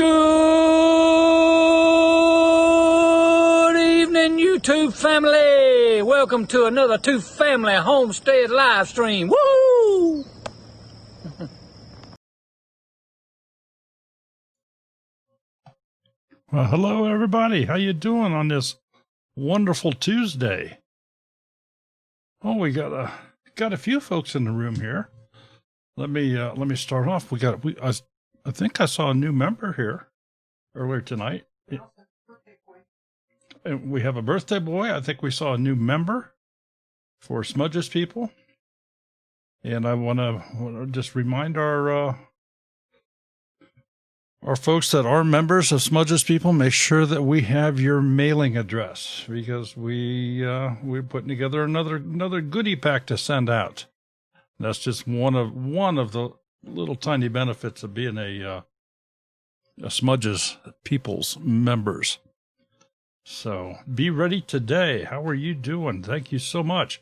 Good evening, YouTube family. Welcome to another Two Family Homestead live stream. Woo! Well, hello everybody. How you doing on this wonderful Tuesday? Oh, we got a few folks in the room here. Let me start off. I think I saw a new member here earlier tonight. And we have a birthday boy. I think we saw a new member for Smudges People. And I want to just remind our folks that are members of Smudges People, make sure that we have your mailing address, because we're putting together another goodie pack to send out. That's just one of the little tiny benefits of being a Smudges People's members. So be ready today. How are you doing? Thank you so much.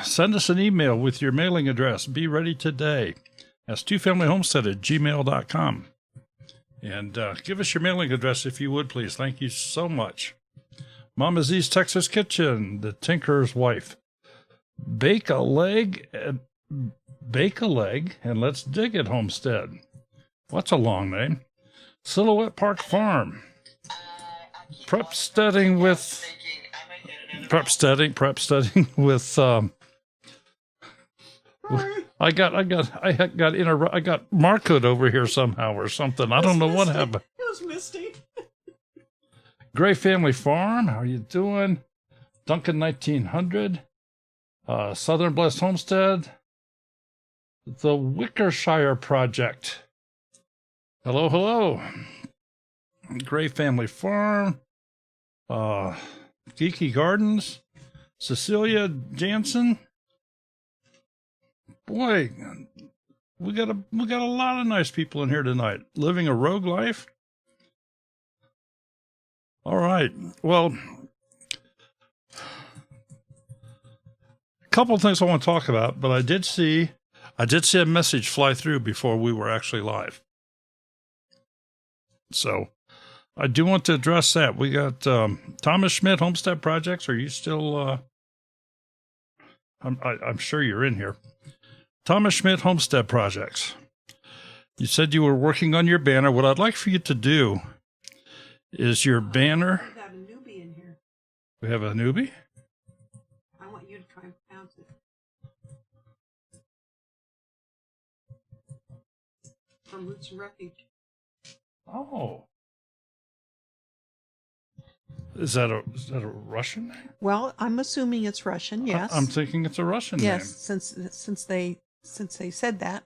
Send us an email with your mailing address. Be ready today. That's twofamilyhomestead@gmail.com. And give us your mailing address if you would, please. Thank you so much. Mama Z's Texas Kitchen, the Tinker's Wife. Bake a leg, and let's dig it, Homestead. What's a long name? Silhouette Park Farm. Prep studying with I got Markhood over here somehow or something. I don't know what happened. It was Misty. Gray Family Farm. How are you doing? Duncan 1900. Southern Blessed Homestead. The Wickershire Project. Hello, hello. Gray Family Farm. Geeky Gardens. Cecilia Jansen. Boy, we got a lot of nice people in here tonight. Living a rogue life. All right. Well, a couple of things I want to talk about, but I did see a message fly through before we were actually live. So I do want to address that. We got Thomas Schmidt Homestead Projects. Are you still? I'm sure you're in here. Thomas Schmidt Homestead Projects. You said you were working on your banner. What I'd like for you to do is your banner. We got a newbie in here. We have a newbie? I want you to try and pronounce it. From Roots and Refuge. Oh. Is that a Russian name? Well, I'm assuming it's Russian, yes. I'm thinking it's a Russian name. Yes, since they said that.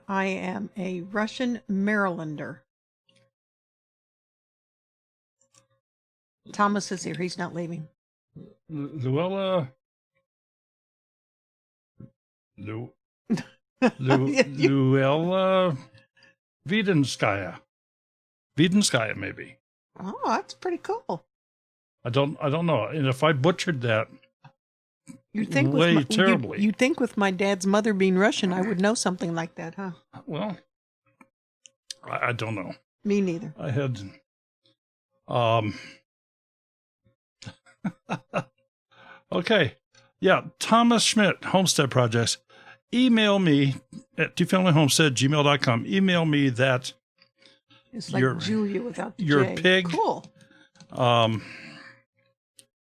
I am a Russian Marylander. Thomas is here. He's not leaving. Luella Wiedenskaya. Wiedenskaya, maybe. Oh, that's pretty cool. I don't know. And if I butchered that terribly. You'd think with my dad's mother being Russian, I would know something like that, huh? Well, I don't know. Me neither. I had, okay. Yeah. Thomas Schmidt, Homestead Projects. Email me at twofamilyhomestead@gmail.com. Email me that. It's like Julia without the your J. pig. Cool.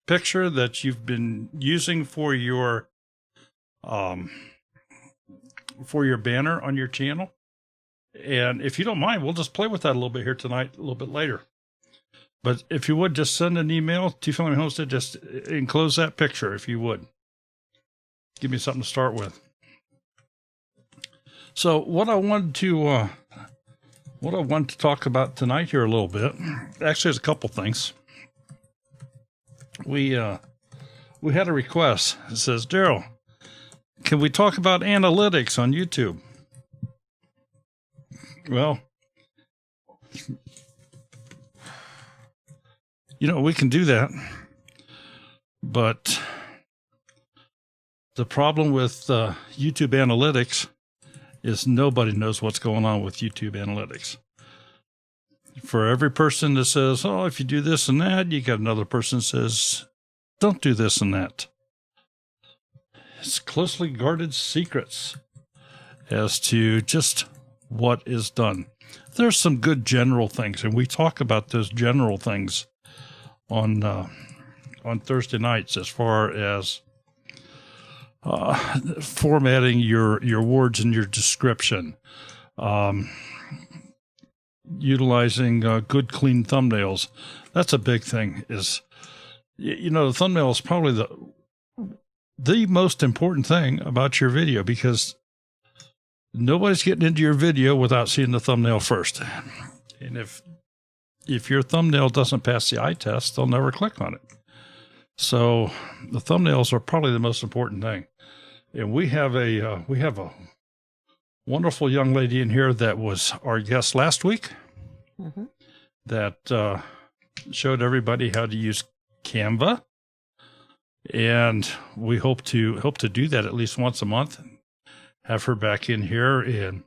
Picture that you've been using for your banner on your channel. And if you don't mind, we'll just play with that a little bit here tonight, a little bit later. But if you would, just send an email to Family Homestead, just enclose that picture if you would. Give me something to start with. So what I wanted to talk about tonight here a little bit, actually, there's a couple things. We had a request. It says, Daryl, can we talk about analytics on YouTube? Well, we can do that. But the problem with YouTube analytics is nobody knows what's going on with YouTube analytics. For every person that says, oh, if you do this and that, you got another person that says, don't do this and that. It's closely guarded secrets as to just what is done. There's some good general things, and we talk about those general things on Thursday nights as far as formatting your words and your description, utilizing good, clean thumbnails. That's a big thing. Is the thumbnail is probably the most important thing about your video, because nobody's getting into your video without seeing the thumbnail first. And if your thumbnail doesn't pass the eye test, they'll never click on it. So the thumbnails are probably the most important thing. And we have a wonderful young lady in here that was our guest last week, that showed everybody how to use Canva. And we hope to do that at least once a month. Have her back in here and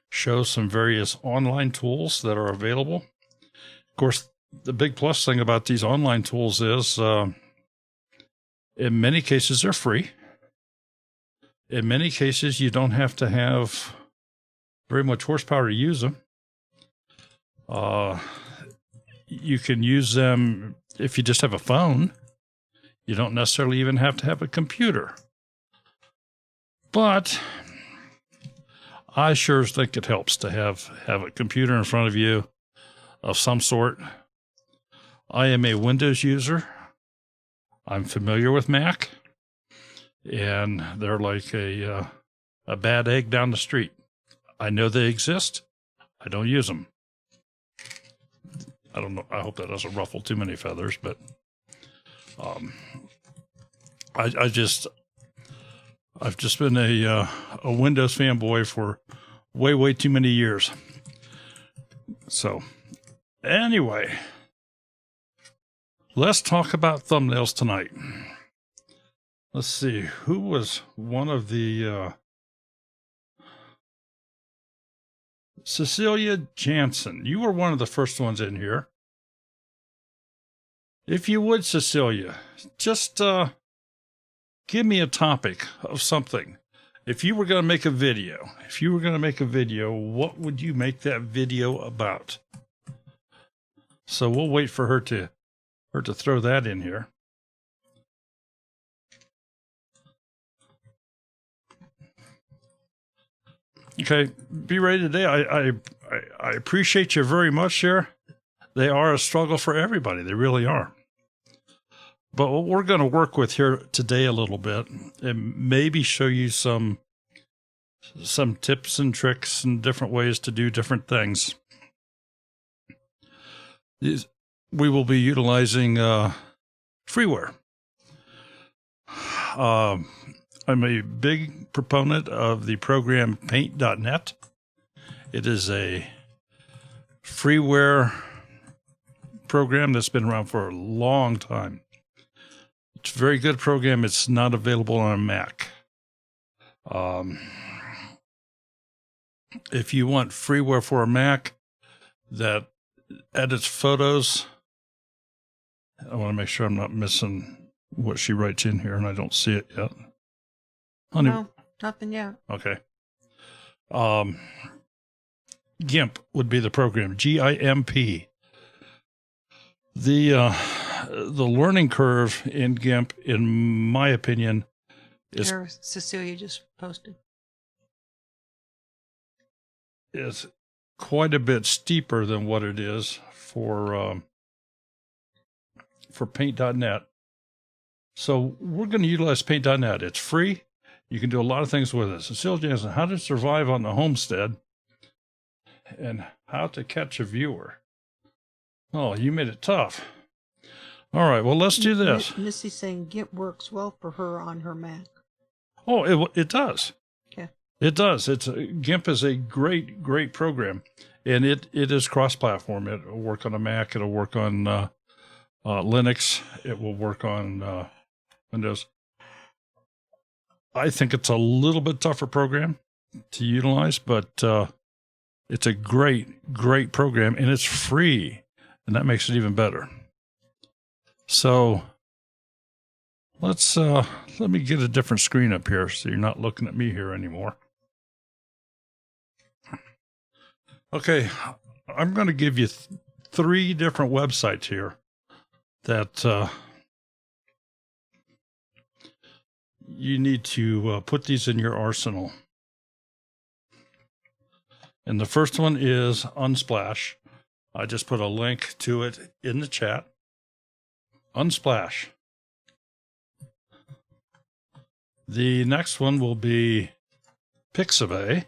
show some various online tools that are available. Of course, the big plus thing about these online tools is, in many cases, they're free. In many cases, you don't have to have very much horsepower to use them. You can use them if you just have a phone. You don't necessarily even have to have a computer. But I sure think it helps to have a computer in front of you of some sort. I am a Windows user. I'm familiar with Mac, and they're like a bad egg down the street. I know they exist. I don't use them. I don't know. I hope that doesn't ruffle too many feathers, but I've just been a Windows fanboy for way too many years. So anyway, let's talk about thumbnails tonight. Let's see, who was one of the Cecilia Jansen. You were one of the first ones in here. If you would, Cecilia, just give me a topic of something. If you were going to make a video, what would you make that video about? So we'll wait for her to throw that in here. Okay, be ready today. I appreciate you very much here. They are a struggle for everybody. They really are. But what we're going to work with here today a little bit, and maybe show you some tips and tricks and different ways to do different things. We will be utilizing freeware. I'm a big proponent of the program Paint.net. It is a freeware program that's been around for a long time. It's a very good program. It's not available on a Mac. If you want freeware for a Mac that edits photos, I want to make sure I'm not missing what she writes in here, and I don't see it yet. Honey, No, nothing yet. okay. GIMP would be the program. GIMP. The learning curve in GIMP, in my opinion, is There, Cecilia just posted. is quite a bit steeper than what it is for Paint.net. So we're going to utilize Paint.net. It's free. You can do a lot of things with it. Cecilia Jansen, how to survive on the homestead and how to catch a viewer. Oh, you made it tough. All right, well, let's do this. Missy's saying GIMP works well for her on her Mac. Oh, it does. Okay. It does. GIMP is a great program, and it is cross-platform. It will work on a Mac. It'll work on Linux. It will work on Windows. I think it's a little bit tougher program. to utilize, but it's a great program, and it's free, and that makes it even better. So let me get a different screen up here so you're not looking at me here anymore. Okay, I'm going to give you 3 different websites here that you need to put these in your arsenal. And the first one is Unsplash. I just put a link to it in the chat. Unsplash. The next one will be Pixabay.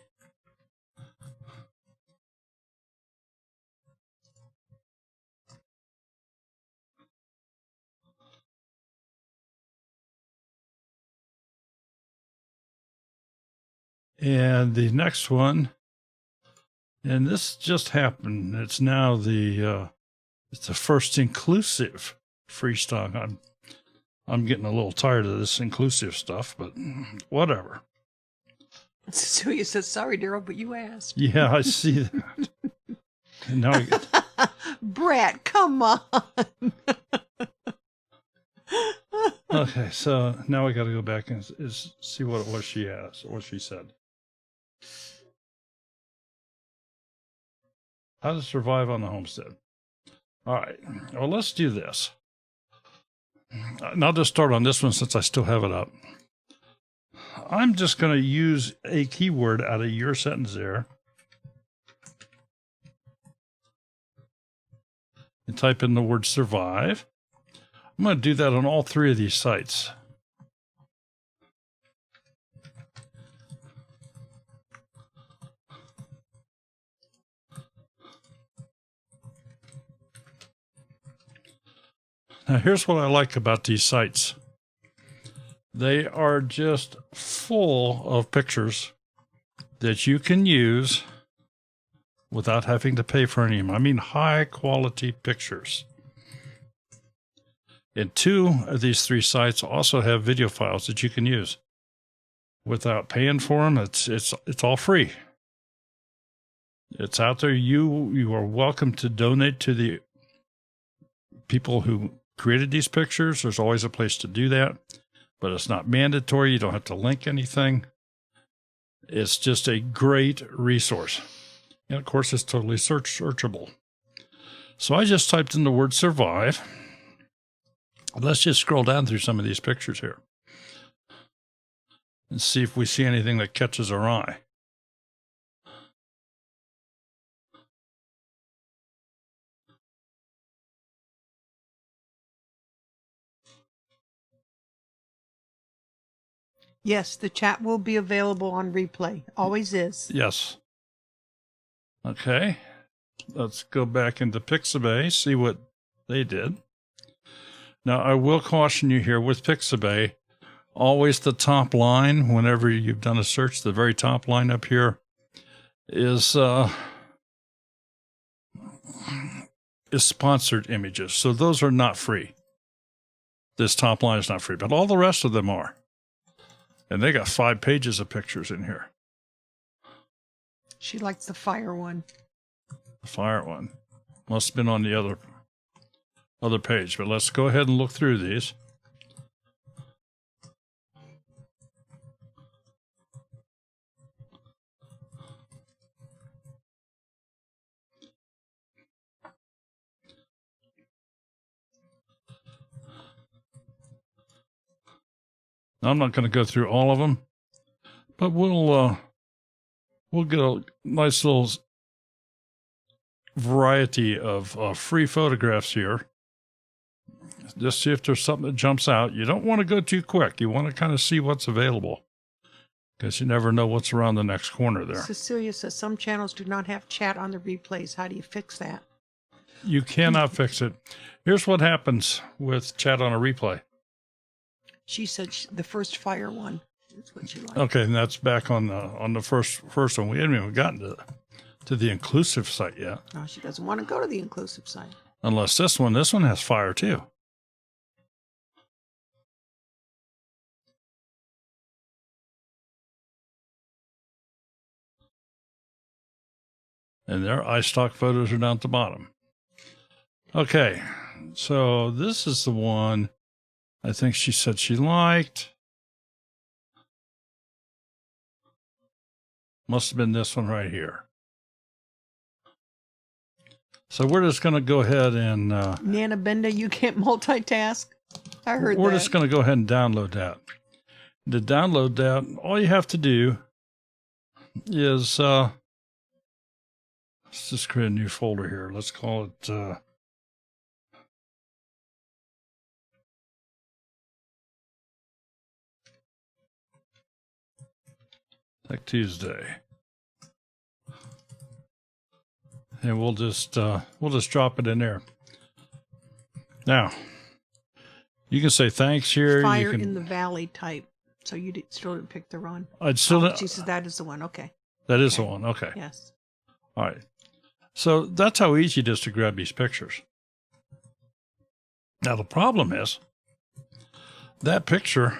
And the next one, and this just happened, it's now it's the first inclusive free stock. I'm getting a little tired of this inclusive stuff, but whatever. Cecilia says, sorry, Daryl, but you asked. Yeah, I see that. And now Brett, come on. Okay, so now we got to go back and see what it was she asked, what she said. How to survive on the homestead. All right, well, let's do this. And I'll just start on this one since I still have it up. I'm just going to use a keyword out of your sentence there and type in the word survive. I'm going to do that on all 3 of these sites. Now, here's what I like about these sites. They are just full of pictures that you can use without having to pay for any of them. I mean, high-quality pictures. And 2 of these 3 sites also have video files that you can use without paying for them. It's all free. It's out there. You are welcome to donate to the people who created these pictures. There's always a place to do that, but it's not mandatory. You don't have to link anything. It's just a great resource. And of course, it's totally searchable. So I just typed in the word survive. Let's just scroll down through some of these pictures here and see if we see anything that catches our eye. Yes, the chat will be available on replay. Always is. Yes. Okay. Let's go back into Pixabay, see what they did. Now, I will caution you here with Pixabay, always the top line, whenever you've done a search, the very top line up here is sponsored images. So those are not free. This top line is not free, but all the rest of them are. And they got 5 pages of pictures in here. She likes the fire one. The fire one must have been on the other page, but let's go ahead and look through these. Now, I'm not going to go through all of them, but we'll get a nice little variety of free photographs here. Just see if there's something that jumps out. You don't want to go too quick. You want to kind of see what's available because you never know what's around the next corner there. Cecilia says some channels do not have chat on the replays. How do you fix that? You cannot fix it. Here's what happens with chat on a replay. She said the first fire one. That's what she liked. Okay, and that's back on the first one. We haven't even gotten to the inclusive site yet. No, she doesn't want to go to the inclusive site. Unless this one has fire too. And their iStock photos are down at the bottom. Okay, so this is the one I think she said she liked. Must have been this one right here. So we're just going to go ahead and... Nana Benda, you can't multitask. I heard we're that. just going to go ahead and download that. To download that, all you have to do is... let's just create a new folder here. Let's call it... Tech Tuesday. And we'll just drop it in there. Now, you can say thanks here. Fire you can, in the Valley type. So you still didn't pick the run. I'd still. She says that is the one. Okay. That is the one. Okay. Yes. All right. So that's how easy it is to grab these pictures. Now the problem is that picture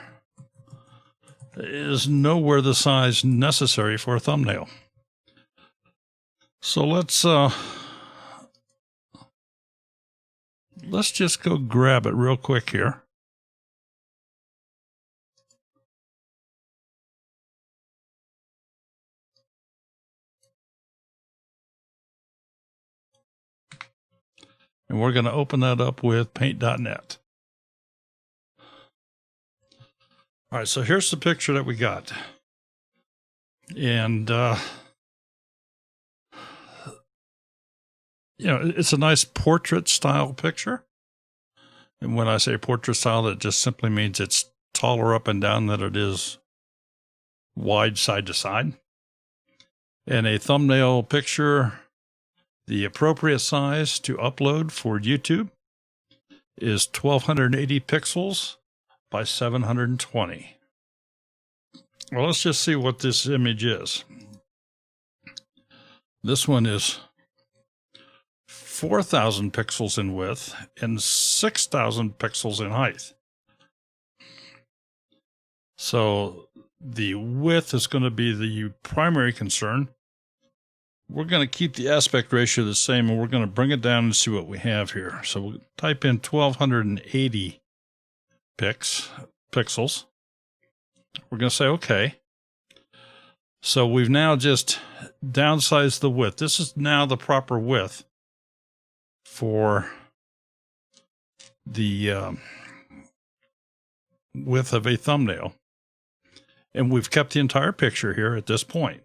is nowhere the size necessary for a thumbnail. So let's just go grab it real quick here. And we're going to open that up with paint.net. All right, so here's the picture that we got. And, it's a nice portrait style picture. And when I say portrait style, it just simply means it's taller up and down than it is wide side to side. And a thumbnail picture, the appropriate size to upload for YouTube is 1280 pixels by 720. Well, let's just see what this image is. This one is 4,000 pixels in width and 6,000 pixels in height. So the width is going to be the primary concern. We're going to keep the aspect ratio the same, and we're going to bring it down and see what we have here. So we'll type in 1280 pixels. We're going to say OK. So we've now just downsized the width. This is now the proper width for the width of a thumbnail. And we've kept the entire picture here at this point.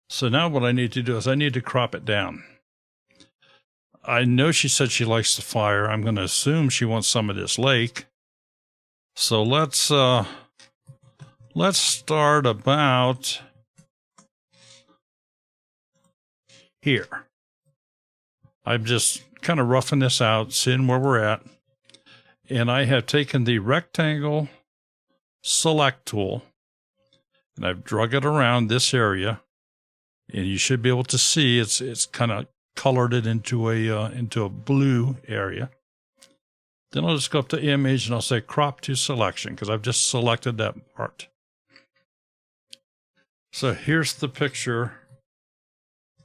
So now what I need to do is I need to crop it down. I know she said she likes the fire. I'm going to assume she wants some of this lake. So let's start about here. I'm just kind of roughing this out, seeing where we're at. And I have taken the rectangle select tool and I've drug it around this area. And you should be able to see it's kind of colored it into a blue area. Then I'll just go up to image and I'll say crop to selection because I've just selected that part. So here's the picture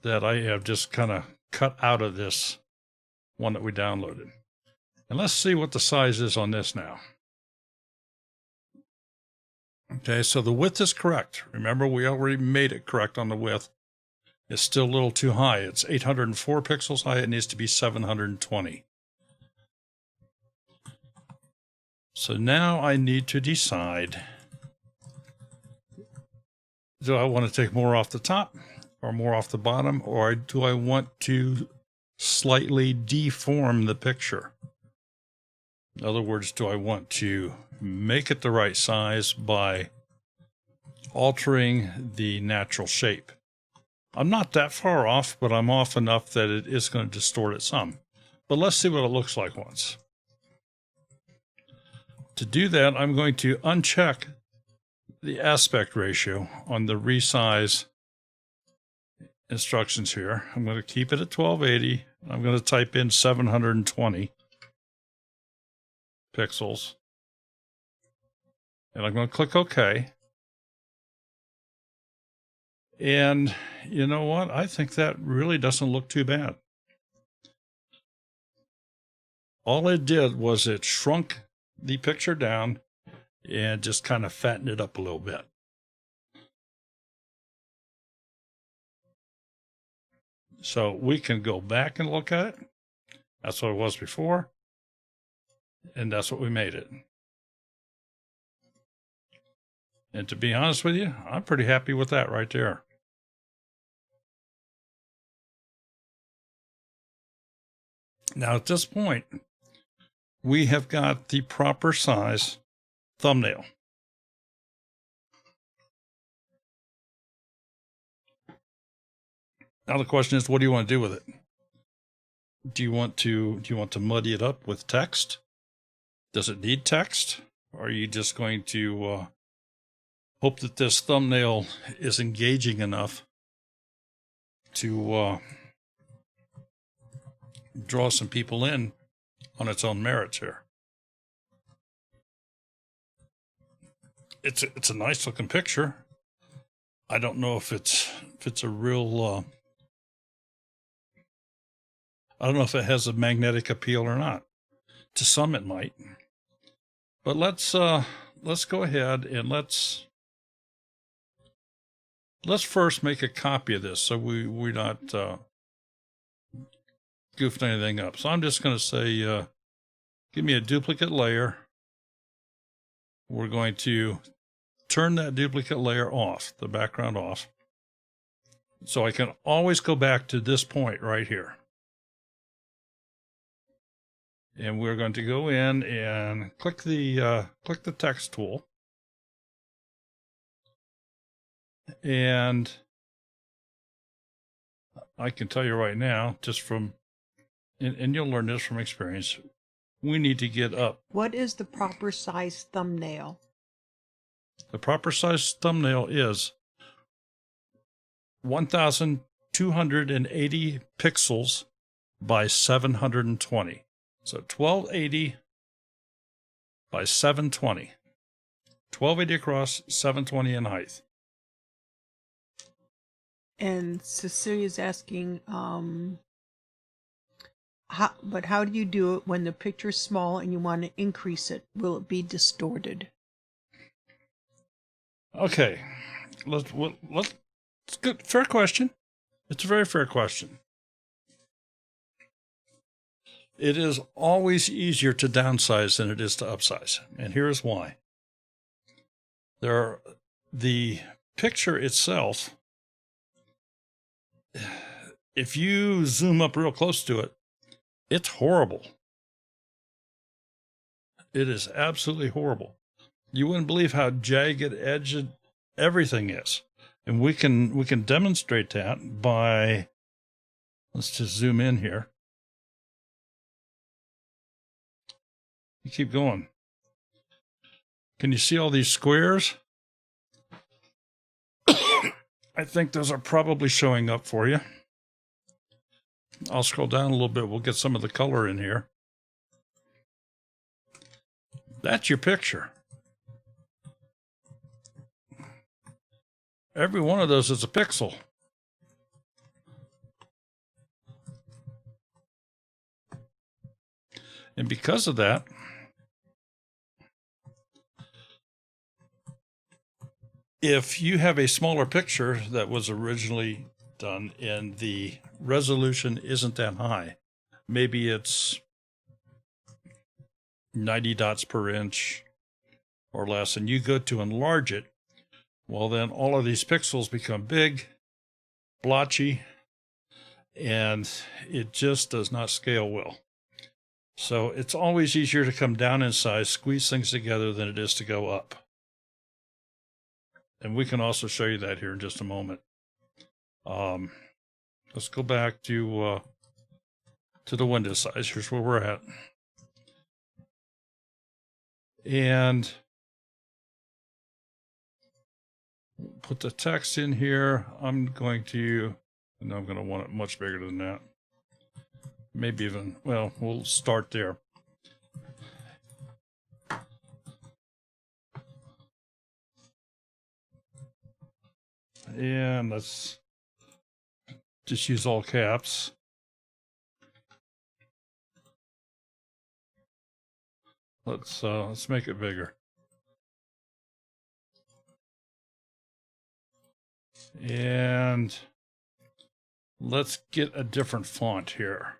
that I have just kind of cut out of this one that we downloaded. And let's see what the size is on this now. Okay, so the width is correct. Remember, we already made it correct on the width. It's still a little too high. It's 804 pixels high. It needs to be 720. So now I need to decide, do I want to take more off the top or more off the bottom, or do I want to slightly deform the picture? In other words, do I want to make it the right size by altering the natural shape? I'm not that far off, but I'm off enough that it is going to distort it some. But let's see what it looks like once. To do that, I'm going to uncheck the aspect ratio on the resize instructions here. I'm going to keep it at 1280. I'm going to type in 720 pixels. And I'm going to click OK. And you know what? I think that really doesn't look too bad. All it did was it shrunk the picture down and just kind of fattened it up a little bit. So we can go back and look at it. That's what it was before. And that's what we made it. And to be honest with you, I'm pretty happy with that right there. Now at this point, we have got the proper size thumbnail. Now the question is, what do you want to do with it? Do you want to muddy it up with text? Does it need text? Or are you just going to hope that this thumbnail is engaging enough to draw some people in on its own merits here? It's a nice looking picture. I don't know if it's a real I don't know if it has a magnetic appeal or not. To some it might. But let's go ahead and let's first make a copy of this so we're not goofing anything up. So I'm just going to say, give me a duplicate layer. We're going to turn that duplicate layer off, the background off. So I can always go back to this point right here. And we're going to go in and click the text tool. And I can tell you right now, just from, and you'll learn this from experience, we need to get up. What is the proper size thumbnail? The proper size thumbnail is 1,280 pixels by 720. So 1280 by 720. 1280 across, 720 in height. And Cecilia's asking, how do you do it when the picture's small and you want to increase it? Will it be distorted? Okay, let's it's good. Fair question. It's a very fair question. It is always easier to downsize than it is to upsize, and here's why. The picture itself, if you zoom up real close to it, it's horrible. It is absolutely horrible. You wouldn't believe how jagged edged everything is. And we can demonstrate that by, let's just zoom in here. You keep going. Can you see all these squares? I think those are probably showing up for you. I'll scroll down a little bit. We'll get some of the color in here. That's your picture. Every one of those is a pixel. And because of that, if you have a smaller picture that was originally done and the resolution isn't that high, maybe it's 90 dots per inch or less, and you go to enlarge it, well, then all of these pixels become big, blotchy, and it just does not scale well. So it's always easier to come down in size, squeeze things together than it is to go up. And we can also show you that here in just a moment. Let's go back to the window size. Here's where we're at. And put the text in here. I'm going to want it much bigger than that. Maybe even, well, we'll start there. And let's just use all caps. Let's make it bigger. And let's get a different font here.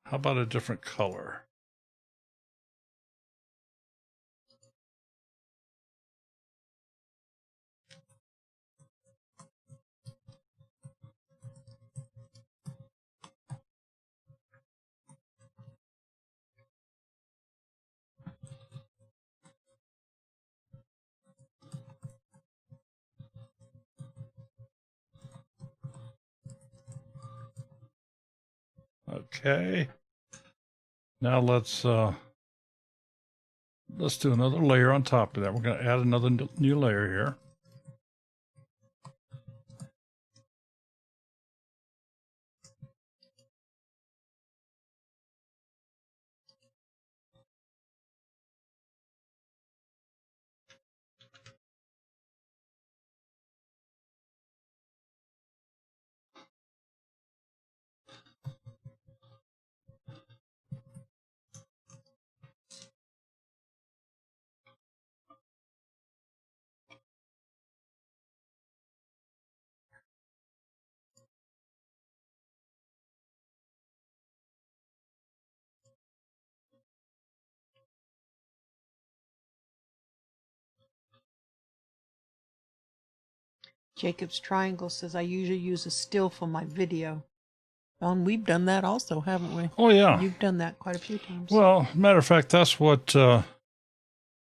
How about a different color? Okay. Now let's do another layer on top of that. We're going to add another new layer here. Jacob's Triangle says I usually use a still for my video. Well, we've done that also, haven't we? Oh yeah. You've done that quite a few times. Well, matter of fact, that's what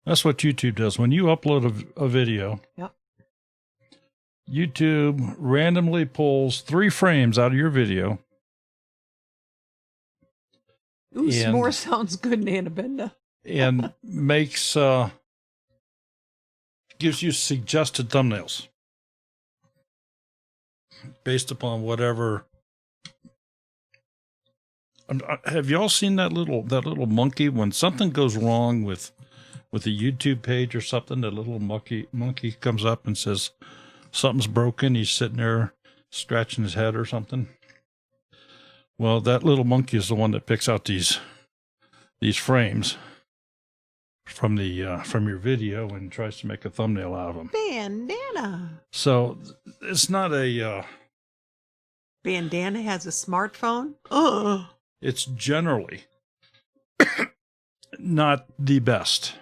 YouTube does. When you upload a video, yep. YouTube randomly pulls 3 frames out of your video. Ooh, s'more sounds good, Annabenda. And makes gives you suggested thumbnails based upon whatever. Have y'all seen that little monkey when something goes wrong with a YouTube page or something? That little monkey comes up and says something's broken. He's sitting there scratching his head or something. Well, that little monkey is the one that picks out these frames from your video and tries to make a thumbnail out of them. Bandana. So it's not a Bandana has a smartphone. It's generally not the best.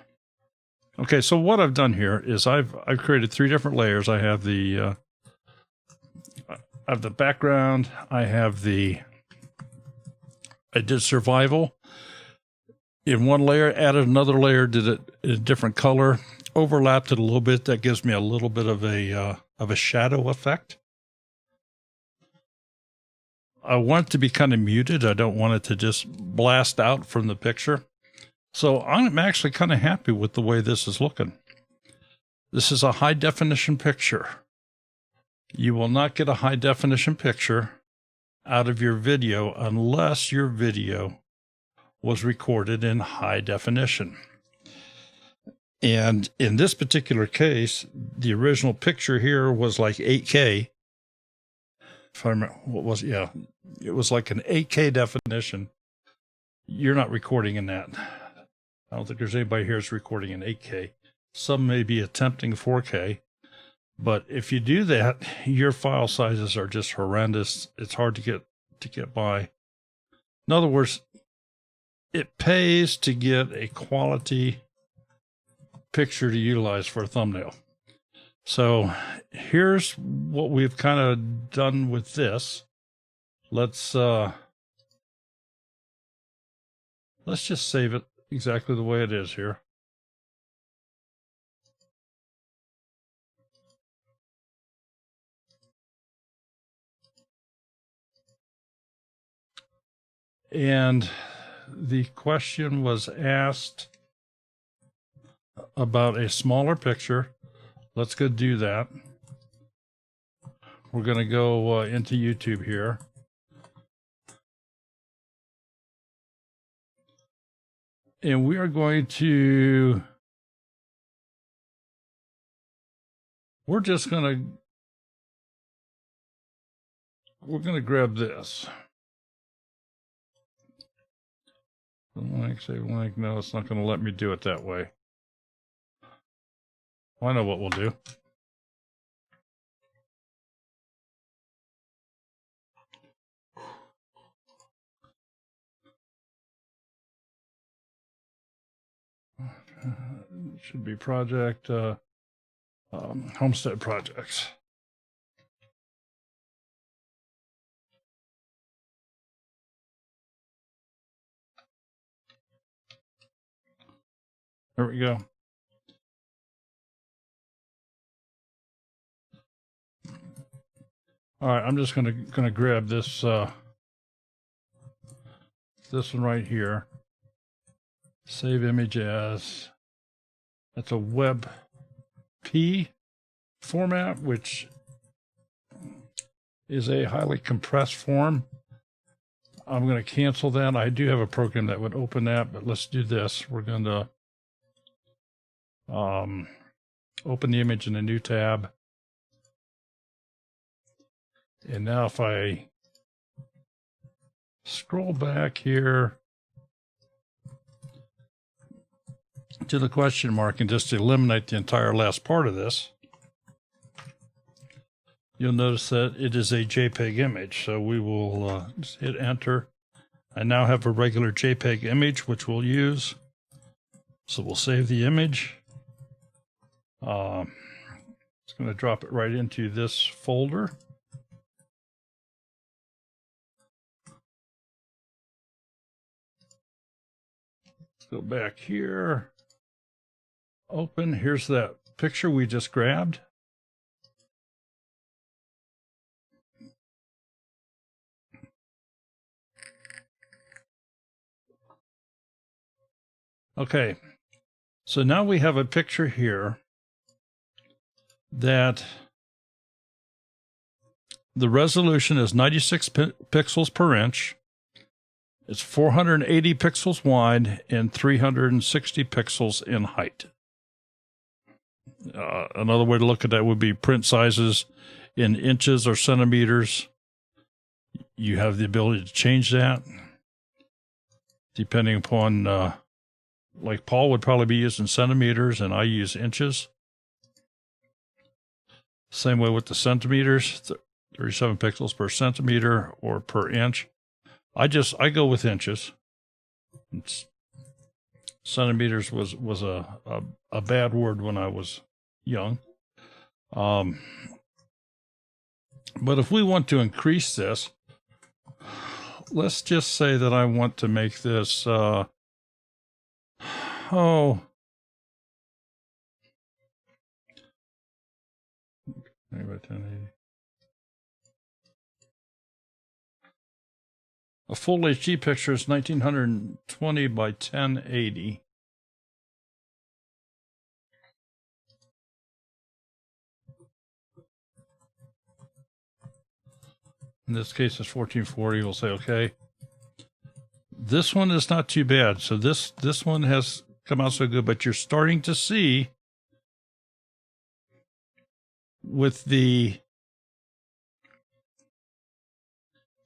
Okay, so what I've done here is I've created 3 different layers. I have the background. I did survival in one layer, added another layer, did it in a different color, overlapped it a little bit. That gives me a little bit of a shadow effect. I want it to be kind of muted. I don't want it to just blast out from the picture. So I'm actually kind of happy with the way this is looking. This is a high definition picture. You will not get a high definition picture out of your video unless your video was recorded in high definition. And in this particular case, the original picture here was like 8K. If I remember, what was it? Yeah, it was like an 8K definition. You're not recording in that. I don't think there's anybody here that's recording in 8K. Some may be attempting 4K. But if you do that, your file sizes are just horrendous. It's hard to get by. In other words, it pays to get a quality picture to utilize for a thumbnail. So here's what we've kind of done with this. Let's just save it exactly the way it is here. And the question was asked about a smaller picture. Let's go do that. We're going to go into YouTube here. And we are going to, we're going to grab this. Link, save link. No, it's not going to let me do it that way. I know what we'll do. It should be project, homestead projects. There we go. All right, I'm just gonna grab this this one right here. Save image as. That's a WebP format, which is a highly compressed form. I'm going to cancel that. I do have a program that would open that, but let's do this. We're going to open the image in a new tab. And now if I scroll back here to the question mark and just eliminate the entire last part of this, you'll notice that it is a JPEG image. So we will just hit enter. I now have a regular JPEG image, which we'll use. So we'll save the image. It's going to drop it right into this folder. Let's go back here. Open. Here's that picture we just grabbed. Okay, so now we have a picture here that the resolution is 96 pixels per inch. It's 480 pixels wide and 360 pixels in height. Another way to look at that would be print sizes in inches or centimeters. You have the ability to change that depending upon, like Paul would probably be using centimeters and I use inches. Same way with the centimeters, 37 pixels per centimeter or per inch. I go with inches. Centimeters was a bad word when I was young. But if we want to increase this, let's just say that I want to make this, maybe 1080. A full HD picture is 1920 by 1080. In this case, it's 1440. We'll say okay. This one is not too bad. So this one has come out so good, but you're starting to see with the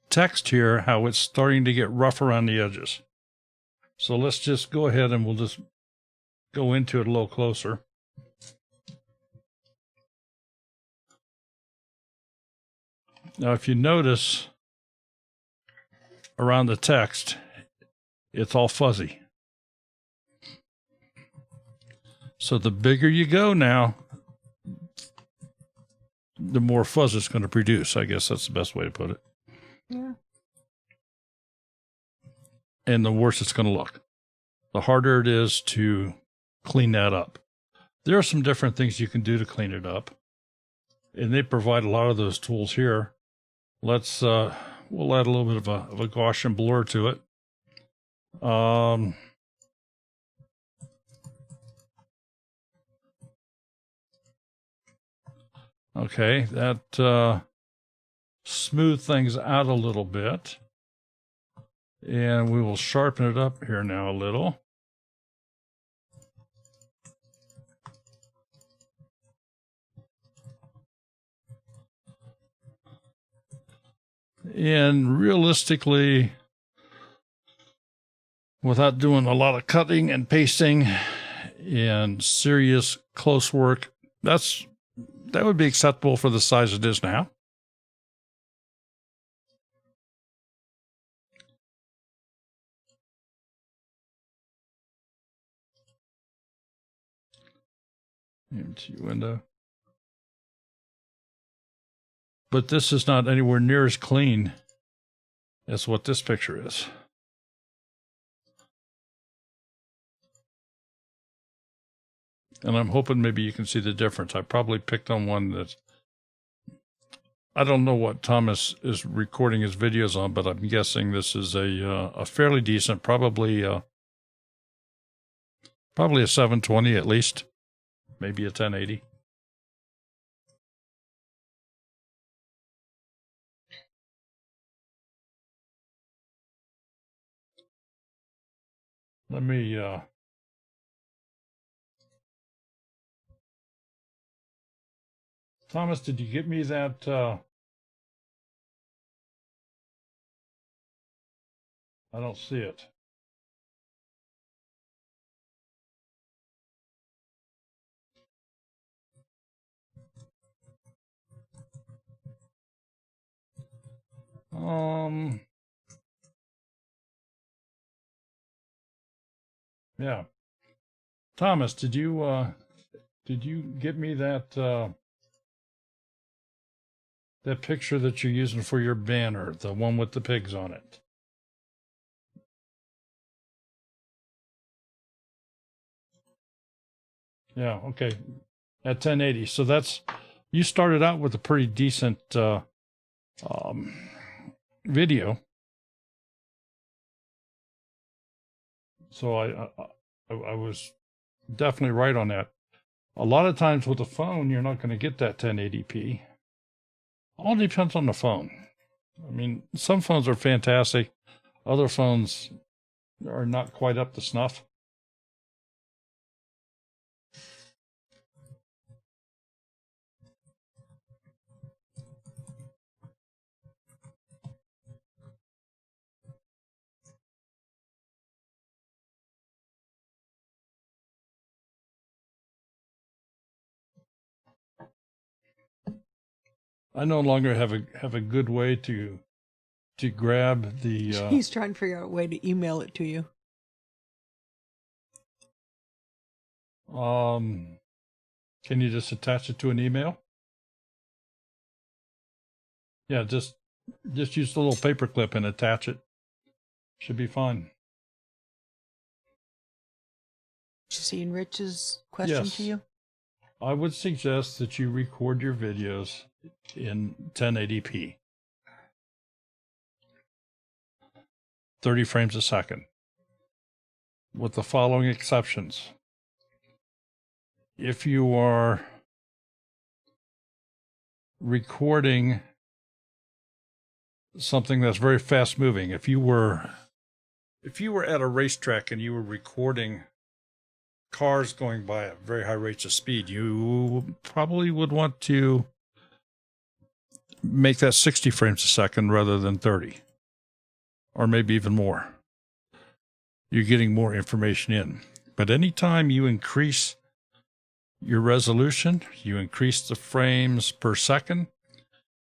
text here how it's starting to get rough around the edges. So let's just go ahead and we'll just go into it a little closer. Now, if you notice around the text, it's all fuzzy. So the bigger you go now, the more fuzz it's going to produce. I guess that's the best way to put it. Yeah. And the worse it's going to look. The harder it is to clean that up. There are some different things you can do to clean it up. And they provide a lot of those tools here. Let's, we'll add a little bit of a Gaussian blur to it. Okay, that smooth things out a little bit. And we will sharpen it up here now a little. And realistically, without doing a lot of cutting and pasting and serious close work, that would be acceptable for the size it is now. Into window. But this is not anywhere near as clean as what this picture is. And I'm hoping maybe you can see the difference. I probably picked on one that, I don't know what Thomas is recording his videos on, but I'm guessing this is a fairly decent, probably a 720 at least, maybe a 1080. Let me, Thomas, did you get me that, I don't see it. Yeah. Thomas, did you get me that, that picture that you're using for your banner, the one with the pigs on it? Yeah, okay. At 1080. So you started out with a pretty decent video. So I was definitely right on that. A lot of times with the phone, you're not going to get that 1080p. All depends on the phone. I mean, some phones are fantastic. Other phones are not quite up to snuff. I no longer have a good way to grab the. He's trying to figure out a way to email it to you. Can you just attach it to an email? Yeah, just use the little paper clip and attach it. Should be fine. Did you see Rich's question to you? I would suggest that you record your videos in 1080p. 30 frames a second. With the following exceptions. If you are recording something that's very fast moving, if you were at a racetrack and you were recording cars going by at very high rates of speed, you probably would want to make that 60 frames a second rather than 30, or maybe even more. You're getting more information in. But anytime you increase your resolution, you increase the frames per second,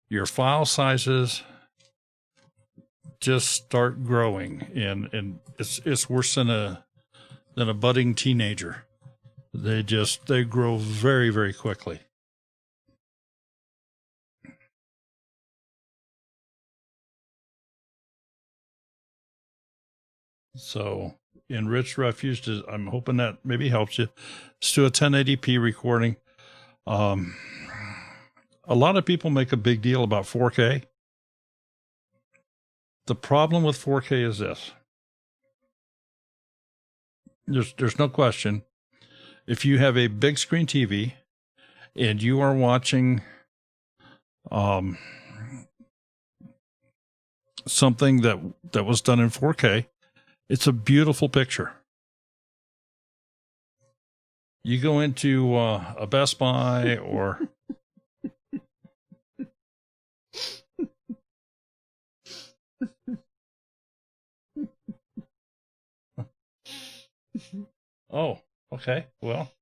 your file sizes just start growing, and it's worse than a budding teenager. They grow very, very quickly. So Enriched Refuge, I'm hoping that maybe helps you. Let's do a 1080p recording. A lot of people make a big deal about 4K. The problem with 4K is this. There's no question. If you have a big screen TV and you are watching something that was done in 4K, it's a beautiful picture. You go into a Best Buy or Oh, okay. Well,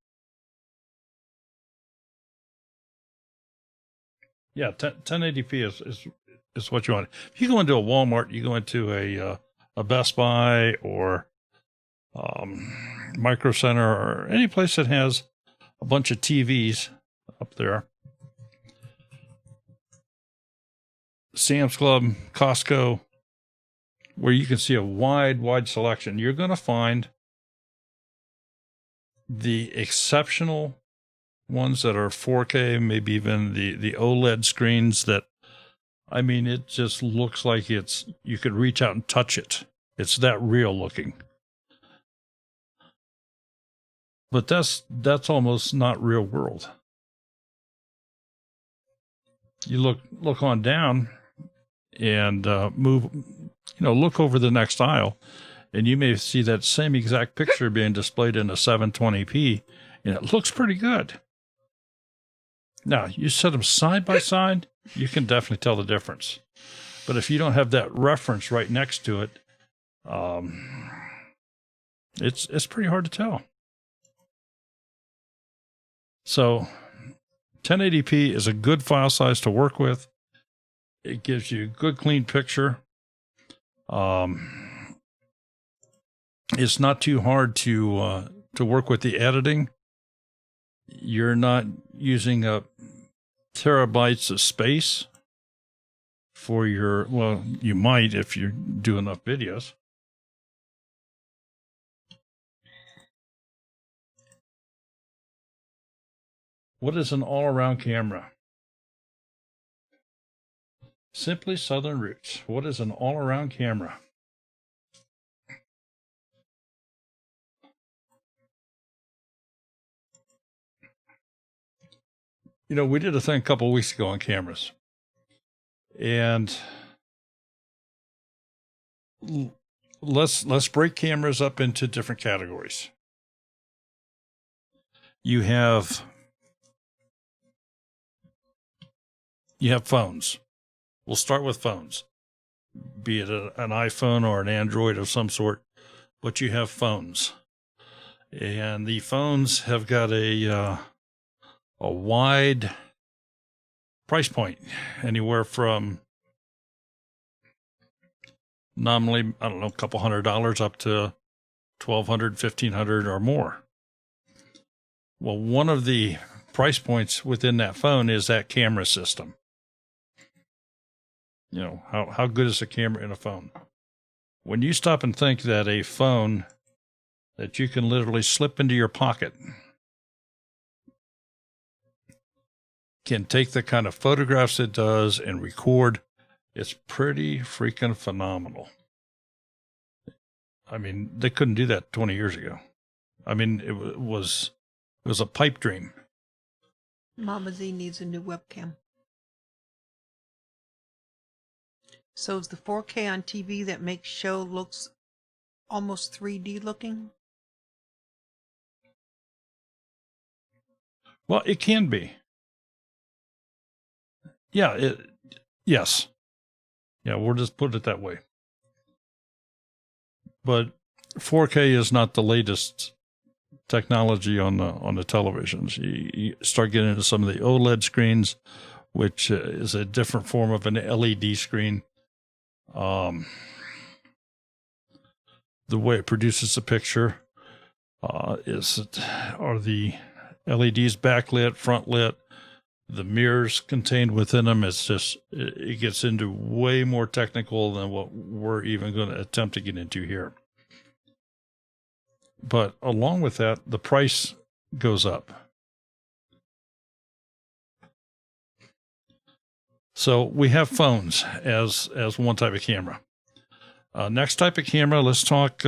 yeah, 1080p is what you want. If you go into a Walmart, you go into a Best Buy or Micro Center or any place that has a bunch of TVs up there. Sam's Club, Costco, where you can see a wide selection. You're going to find the exceptional ones that are 4K, maybe even the OLED screens that, I mean, it just looks like you could reach out and touch it. It's that real looking. But that's almost not real world. You look on down and look over the next aisle, and you may see that same exact picture being displayed in a 720p, and it looks pretty good. Now, you set them side by side, you can definitely tell the difference. But if you don't have that reference right next to it, it's pretty hard to tell. So 1080p is a good file size to work with. It gives you a good, clean picture. It's not too hard to work with the editing. You're not using up terabytes of space for you might if you do enough videos. What is an all-around camera? Simply Southern Roots. What is an all-around camera? We did a thing a couple of weeks ago on cameras. And let's break cameras up into different categories. You have phones. We'll start with phones, be it an iPhone or an Android of some sort, but you have phones. And the phones have got a wide price point, anywhere from nominally, I don't know, a couple $100 up to $1,200, $1,500 or more. Well, one of the price points within that phone is that camera system. How good is a camera in a phone? When you stop and think that a phone that you can literally slip into your pocket can take the kind of photographs it does and record, it's pretty freaking phenomenal. I mean, they couldn't do that 20 years ago. I mean, it was a pipe dream. Mama Z needs a new webcam. So is the 4K on TV that makes show looks almost 3D looking? Well, it can be. Yeah, yes. Yeah, we'll just put it that way. But 4K is not the latest technology on the televisions. You start getting into some of the OLED screens, which is a different form of an LED screen. The way it produces a picture are the LEDs backlit, front lit, the mirrors contained within them. It gets into way more technical than what we're even going to attempt to get into here. But along with that, the price goes up. So we have phones as one type of camera. Next type of camera, let's talk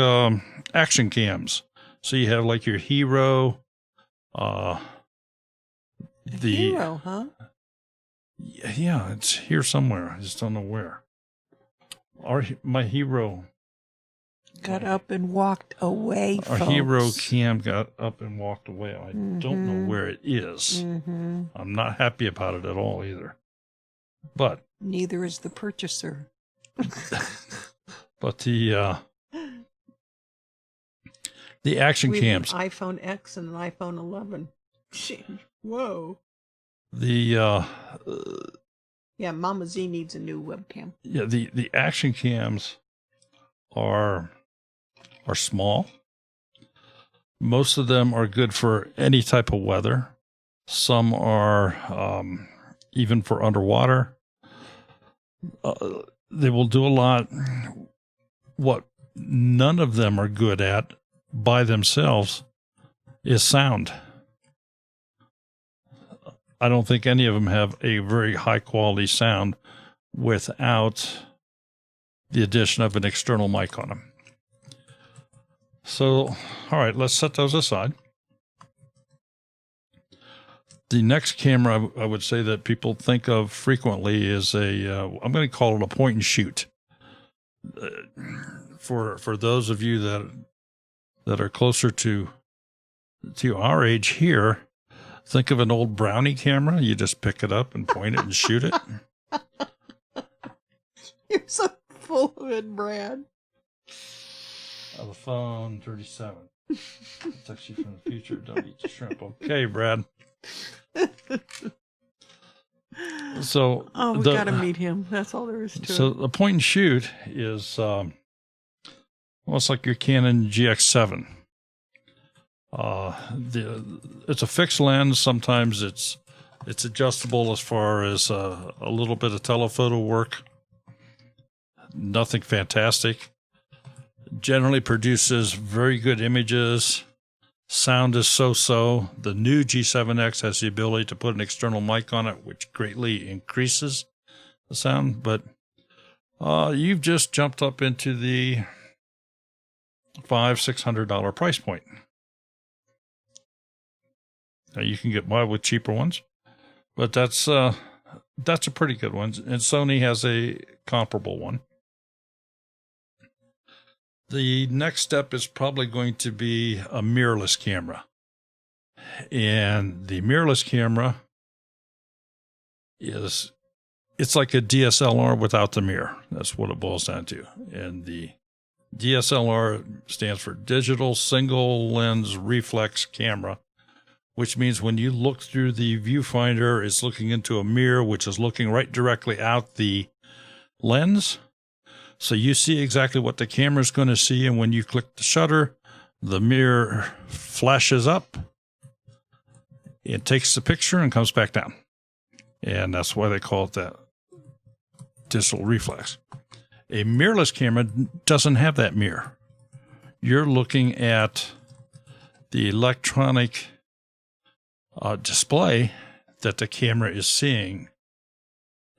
action cams. So you have like your Hero. Hero, huh? Yeah, it's here somewhere. I just don't know where. My Hero got up and walked away. Our folks. Hero cam got up and walked away. I don't know where it is. I'm not happy about it at all either. But neither is the purchaser. But the The action We cams. have an iPhone X and an iPhone 11. Whoa. The Yeah, Mama Z needs a new webcam. yeah, the action cams are small. Most of them are good for any type of weather. Some are even for underwater. They will do a lot. What none of them are good at by themselves is sound. I don't think any of them have a very high quality sound without the addition of an external mic on them. So, all right, let's set those aside. The next camera I would say that people think of frequently is I'm going to call it a point and shoot. For those of you that are closer to our age here, think of an old Brownie camera. You just pick it up and point it and shoot it. You're so full of it, Brad. The phone 37. Text you from the future. Don't eat the shrimp. Okay, Brad. So we gotta meet him. That's all there is to it. So the point and shoot is it's like your Canon GX7. It's a fixed lens. Sometimes it's adjustable as far as a little bit of telephoto work. Nothing fantastic. Generally produces very good images. Sound is so-so. The new G7X has the ability to put an external mic on it, which greatly increases the sound. But you've just jumped up into the $500-600 price point. Now you can get by with cheaper ones, but that's a pretty good one. And Sony has a comparable one. The next step is probably going to be a mirrorless camera. And the mirrorless camera it's like a DSLR without the mirror. That's what it boils down to. And the DSLR stands for Digital Single Lens Reflex Camera, which means when you look through the viewfinder, it's looking into a mirror, which is looking right directly out the lens. So you see exactly what the camera is going to see, and when you click the shutter, the mirror flashes up, it takes the picture and comes back down. And that's why they call it that digital reflex. A mirrorless camera doesn't have that mirror. You're looking at the electronic display that the camera is seeing,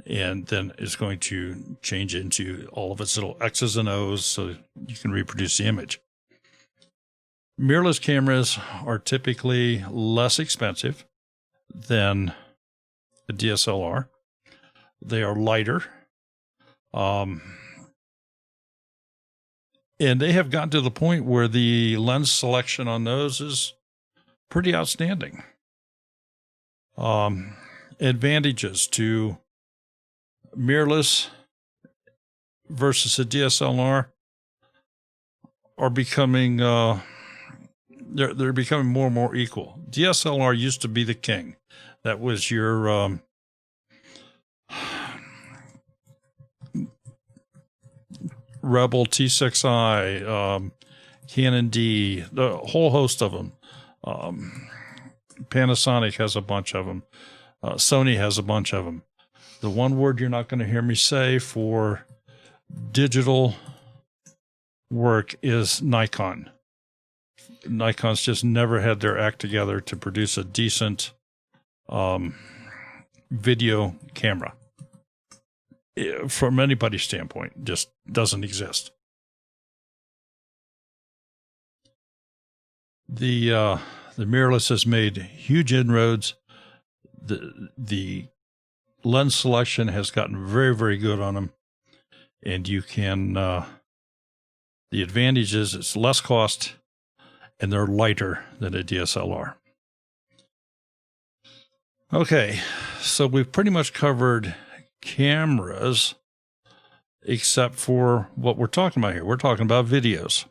and then it's going to change into all of its little X's and O's so you can reproduce the image. Mirrorless cameras are typically less expensive than a DSLR. They are lighter. And they have gotten to the point where the lens selection on those is pretty outstanding. Advantages to mirrorless versus a DSLR are becoming they're becoming more and more equal. DSLR used to be the king. That was your Rebel T6i, Canon D, the whole host of them. Panasonic has a bunch of them. Sony has a bunch of them. The one word you're not going to hear me say for digital work is Nikon. Nikon's just never had their act together to produce a decent video camera. From anybody's standpoint, just doesn't exist. The mirrorless has made huge inroads. The lens selection has gotten very, very good on them. And you can, the advantage is it's less cost and they're lighter than a DSLR. Okay, so we've pretty much covered cameras except for what we're talking about here. We're talking about videos.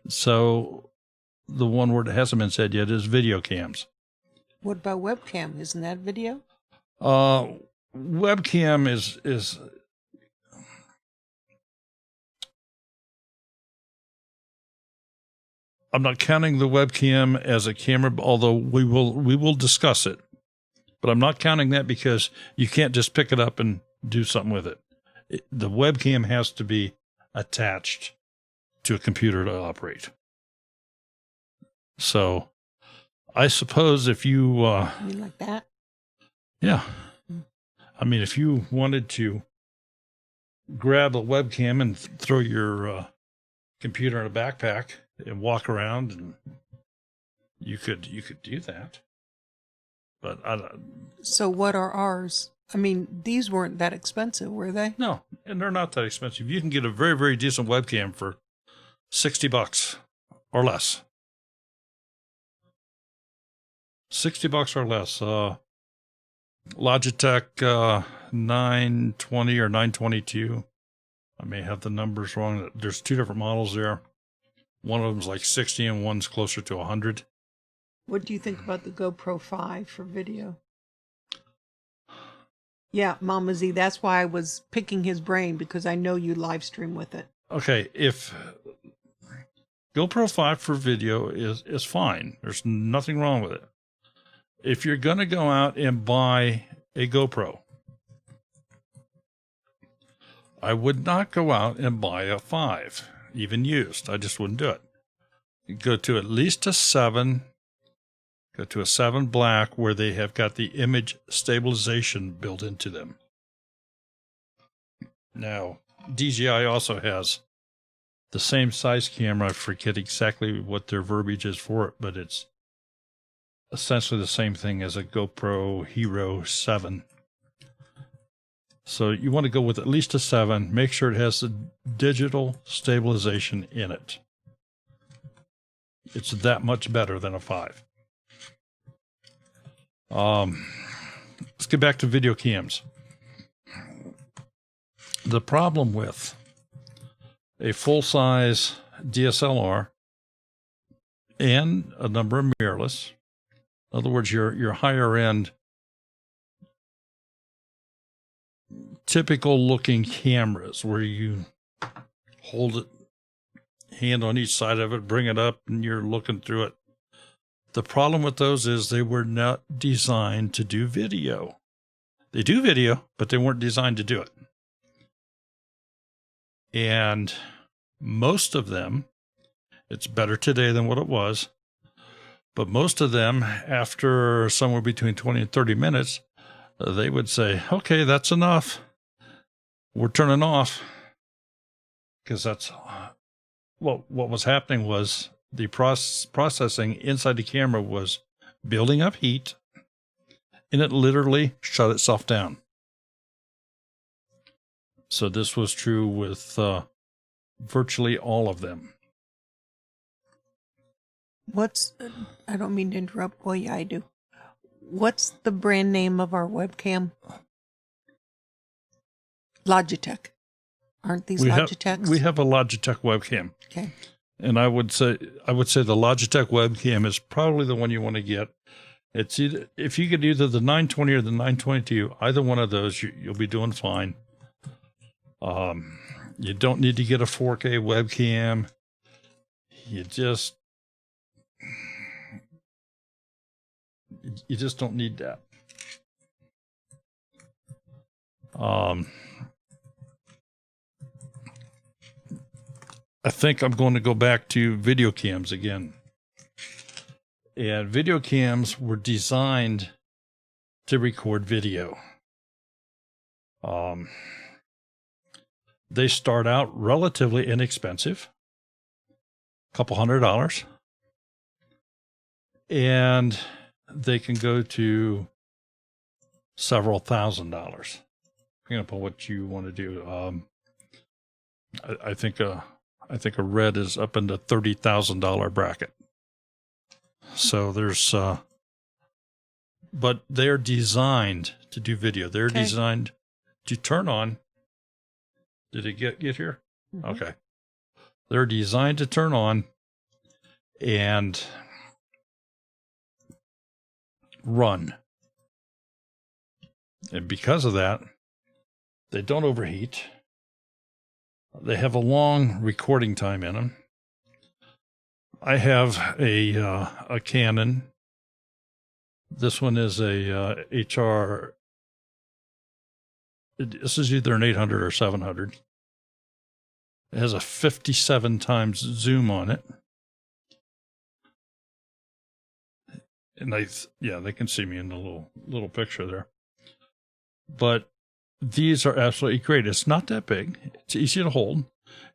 So the one word that hasn't been said yet is video cams. What about webcam? Isn't that video? Webcam is I'm not counting the webcam as a camera, although we will discuss it. But I'm not counting that because you can't just pick it up and do something with it. The webcam has to be attached to a computer to operate. So I suppose if you... You mean like that? Yeah. I mean, if you wanted to grab a webcam and throw your computer in a backpack and walk around, and you could do that. But I don't. So what are ours? I mean, these weren't that expensive, were they? No, and they're not that expensive. You can get a very, very decent webcam for $60 or less. $60 or less. Logitech 920 or 922. I may have the numbers wrong. There's two different models there. One of them's like 60 and one's closer to 100. What do you think about the GoPro 5 for video? Yeah, Mama Z, that's why I was picking his brain, because I know you live stream with it. Okay, if GoPro 5 for video is fine. There's nothing wrong with it. If you're going to go out and buy a GoPro, I would not go out and buy a 5, even used. I just wouldn't do it. You go to at least a 7. Go to a 7 black where they have got the image stabilization built into them. Now, DJI also has the same size camera. I forget exactly what their verbiage is for it, but it's essentially the same thing as a GoPro Hero 7. So you want to go with at least a 7. Make sure it has the digital stabilization in it. It's that much better than a 5. Let's get back to video cams. The problem with a full-size DSLR and a number of mirrorless, in other words, your higher-end, typical-looking cameras where you hold it, hand on each side of it, bring it up, and you're looking through it. The problem with those is they were not designed to do video. They do video, but they weren't designed to do it. And most of them, it's better today than what it was, but most of them, after somewhere between 20 and 30 minutes, they would say, okay, that's enough. We're turning off. Because that's what was happening was the processing inside the camera was building up heat, and it literally shut itself down. So this was true with virtually all of them. I don't mean to interrupt. Well, yeah, I do. What's the brand name of our webcam? Logitech. Aren't these Logitechs? We have a Logitech webcam. Okay. And I would say the Logitech webcam is probably the one you want to get. It's either, if you get either the 920 or the 922, either one of those, you'll be doing fine. You don't need to get a 4K webcam. You just don't need that. I think I'm going to go back to video cams again. And video cams were designed to record video. They start out relatively inexpensive, a couple $100, and they can go to several $1,000, depending upon what you want to do. I think a Red is up in the $30,000 bracket. So there's, but they're designed to do video. They're designed to turn on. Did it get here? Mm-hmm. Okay. They're designed to turn on, and run. And because of that, they don't overheat. They have a long recording time in them. I have a Canon. This one is a HR. This is either an 800 or 700. It has a 57 times zoom on it. And they can see me in the little picture there. But these are absolutely great. It's not that big. It's easy to hold.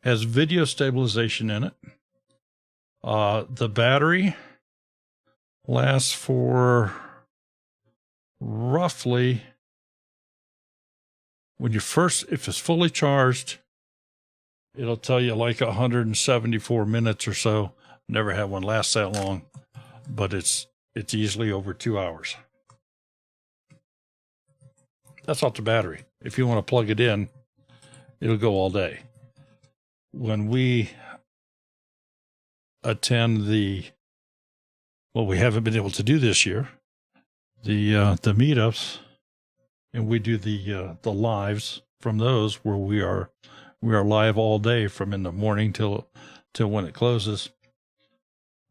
Has video stabilization in it. The battery lasts for roughly, if it's fully charged, it'll tell you like 174 minutes or so. Never had one last that long, but it's easily over 2 hours. That's off the battery. If you want to plug it in, it'll go all day. When we attend we haven't been able to do this year, the meetups, and we do the lives from those where we are live all day from in the morning till when it closes.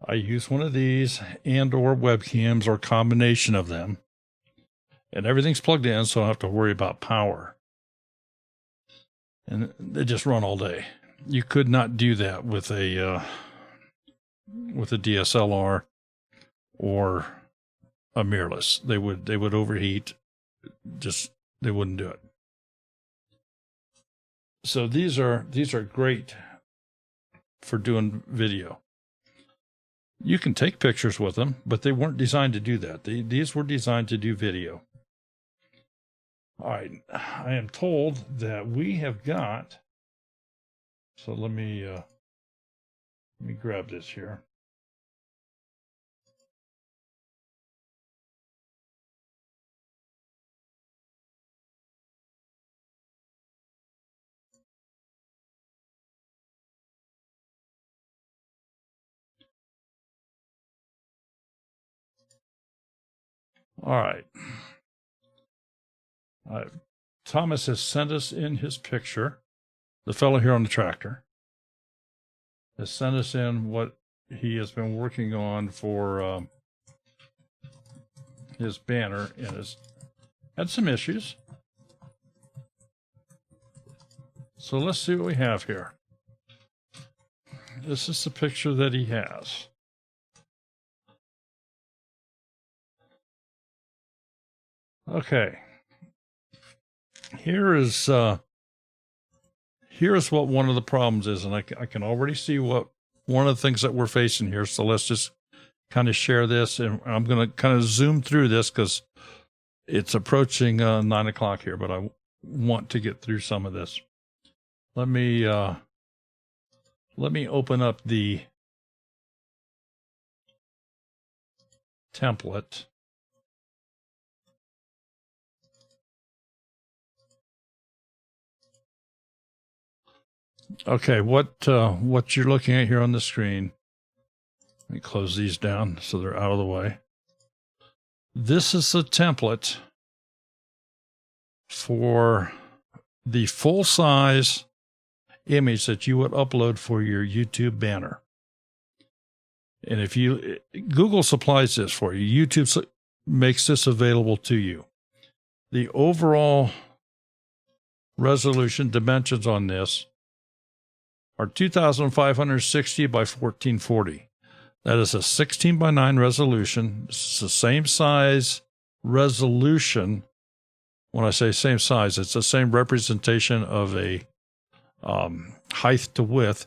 I use one of these and or webcams or combination of them. And everything's plugged in, so I don't have to worry about power. And they just run all day. You could not do that with a DSLR or a mirrorless. They would overheat. They wouldn't do it. So these are great for doing video. You can take pictures with them, but they weren't designed to do that. These were designed to do video. All right, I am told that we have got, so let me grab this here. All right. Thomas has sent us in his picture. The fellow here on the tractor has sent us in what he has been working on for his banner, and has had some issues. So let's see what we have here. This is the picture that he has. Okay. Here is what one of the problems is, and I can already see what one of the things that we're facing here. So let's just kind of share this, and I'm going to kind of zoom through this because it's approaching 9 o'clock here, but I want to get through some of this. Let me open up the template. Okay, what you're looking at here on the screen, let me close these down so they're out of the way. This is the template for the full-size image that you would upload for your YouTube banner. And if Google supplies this for you, YouTube makes this available to you. The overall resolution dimensions on this are 2,560 by 1440. That is a 16 by 9 resolution. It's the same size resolution. When I say same size, it's the same representation of a height to width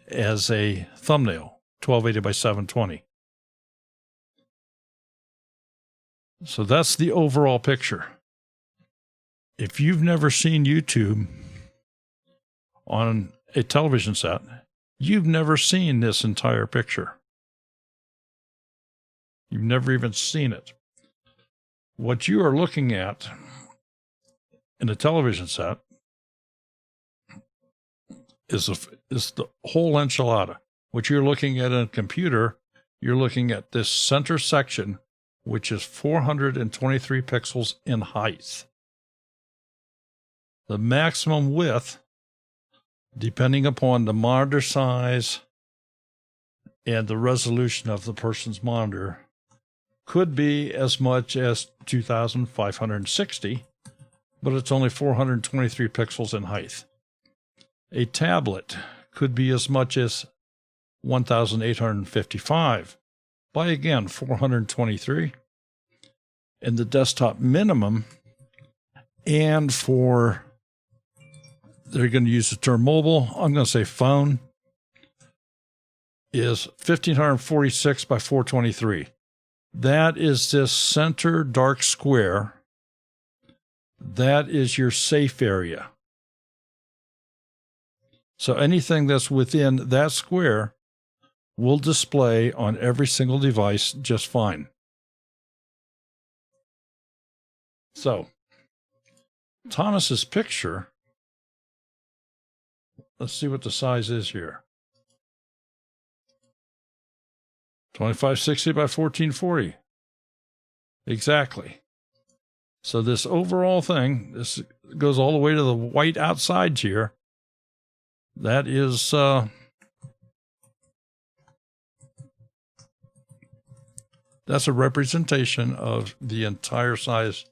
as a thumbnail, 1280 by 720. So that's the overall picture. If you've never seen YouTube on a television set, you've never seen this entire picture. You've never even seen it. What you are looking at in a television set is the whole enchilada. What you're looking at in a computer you're looking at this center section, which is 423 pixels in height. The maximum width, depending upon the monitor size and the resolution of the person's monitor, could be as much as 2,560, but it's only 423 pixels in height. A tablet could be as much as 1,855 by, again, 423. And the desktop minimum, and for, they're going to use the term mobile, I'm going to say phone, is 1,546 by 423. That is this center dark square. That is your safe area. So anything that's within that square will display on every single device just fine. So, Thomas's picture, let's see what the size is here. 2560 by 1440. Exactly. So this overall thing, this goes all the way to the white outside here. That is that's a representation of the entire size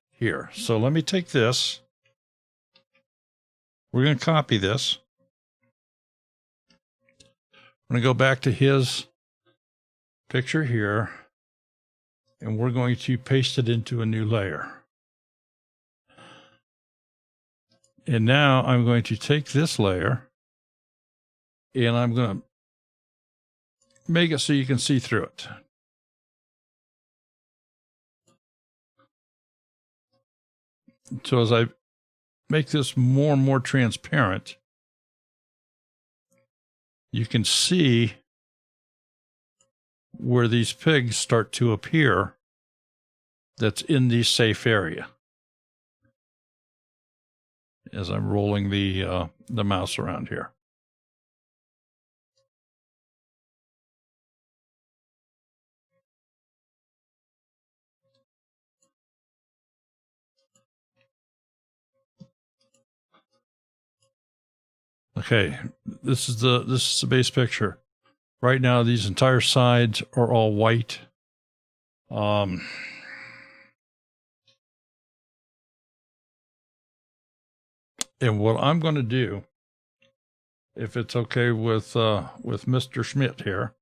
here. So let me take this. We're going to copy this. I'm going to go back to his picture here, and we're going to paste it into a new layer. And now I'm going to take this layer, and I'm going to make it so you can see through it. So as I make this more and more transparent, you can see where these pigs start to appear that's in the safe area as I'm rolling the mouse around here. Okay, this is the base picture. Right now, these entire sides are all white. And what I'm going to do, if it's okay with Mr. Schmidt here,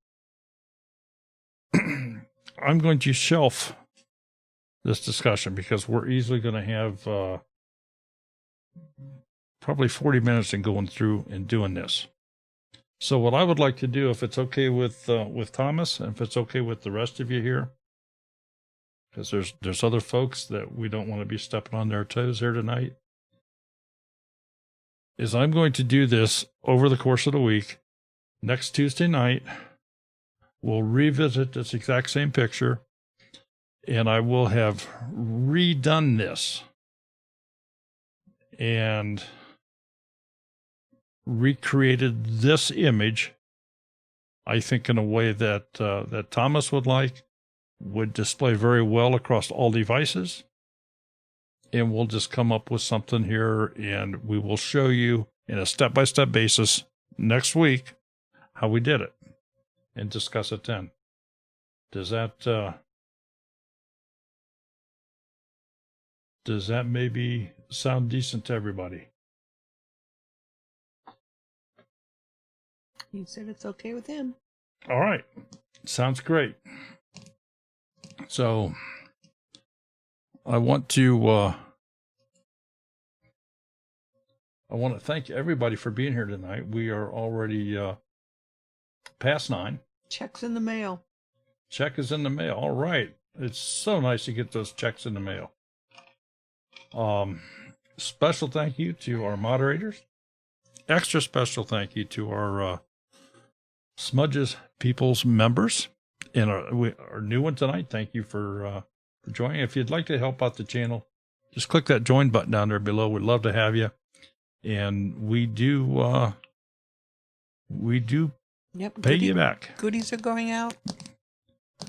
I'm going to shelf this discussion because we're easily going to have probably 40 minutes in going through and doing this. So what I would like to do, if it's okay with Thomas, and if it's okay with the rest of you here, because there's other folks that we don't want to be stepping on their toes here tonight, is I'm going to do this over the course of the week. Next Tuesday night, we'll revisit this exact same picture, and I will have redone this and recreated this image, I think, in a way that that Thomas would display very well across all devices. And we'll just come up with something here, and we will show you in a step-by-step basis next week how we did it and discuss it then. Does that maybe sound decent to everybody? He said it's okay with him. All right. Sounds great. So I want to thank everybody for being here tonight. We are already past 9. Check's in the mail. Check is in the mail. All right. It's so nice to get those checks in the mail. Special thank you to our moderators. Extra special thank you to our Smudges People's members and our new one tonight. Thank you for joining. If you'd like to help out the channel, just click that join button down there below. We'd love to have you. And we do Yep, pay you back. Goodies are going out.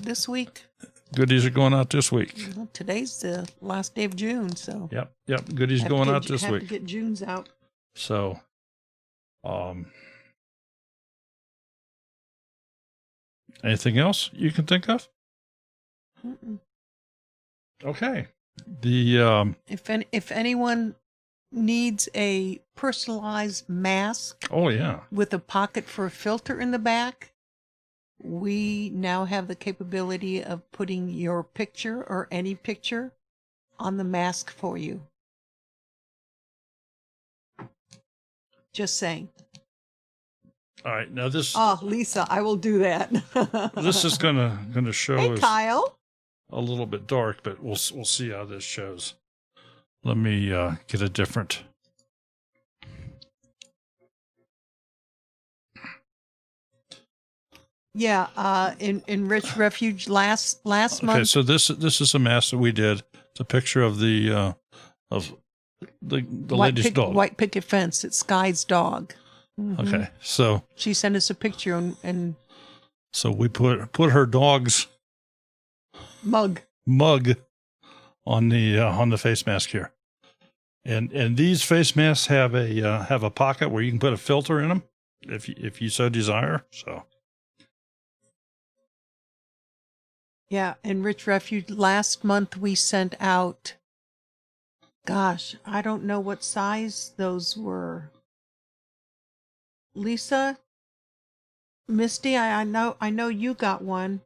this week. Goodies are going out this week. Well, today's the last day of June, so. Yep. Goodies going out this have week. to get June's out. So, anything else you can think of? Mm-mm. Okay. The If anyone needs a personalized mask oh yeah, with a pocket for a filter in the back, we now have the capability of putting your picture or any picture on the mask for you. Just saying. all right. Now this Oh, Lisa, I will do that. this is gonna show Hey, us Kyle. a little bit dark, but we'll see how this shows. Let me get a different. Yeah, in Rich Refuge last month. Okay, so this is a mask that we did. It's a picture of the lady's dog. White picket fence. It's Sky's dog. Mhm. Okay, so She sent us a picture and so we put her dog's mug. on the face mask here, and these face masks have a pocket where you can put a filter in them if you so desire. So Yeah, in Rich Refuge last month we sent out. Gosh, I don't know what size those were. Lisa, Misty, I know you got one.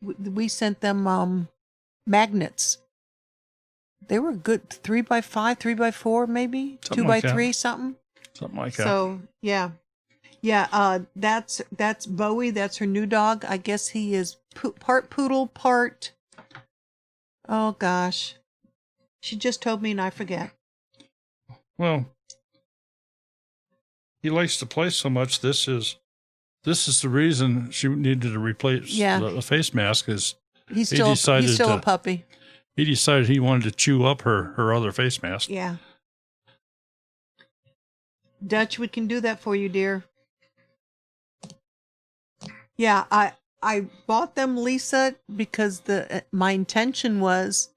We sent them magnets. They were good, 3x5, 3x4, maybe Something 2x3, something. something like that. So yeah. That's Bowie. That's her new dog. I guess he is part poodle, part. Oh gosh, she just told me and I forget. Well, he likes to play so much. This is the reason she needed to replace the face mask. Is He's still a puppy. He decided he wanted to chew up her other face mask. Yeah. Dutch, we can do that for you, dear. Yeah, I bought them, Lisa, because my intention was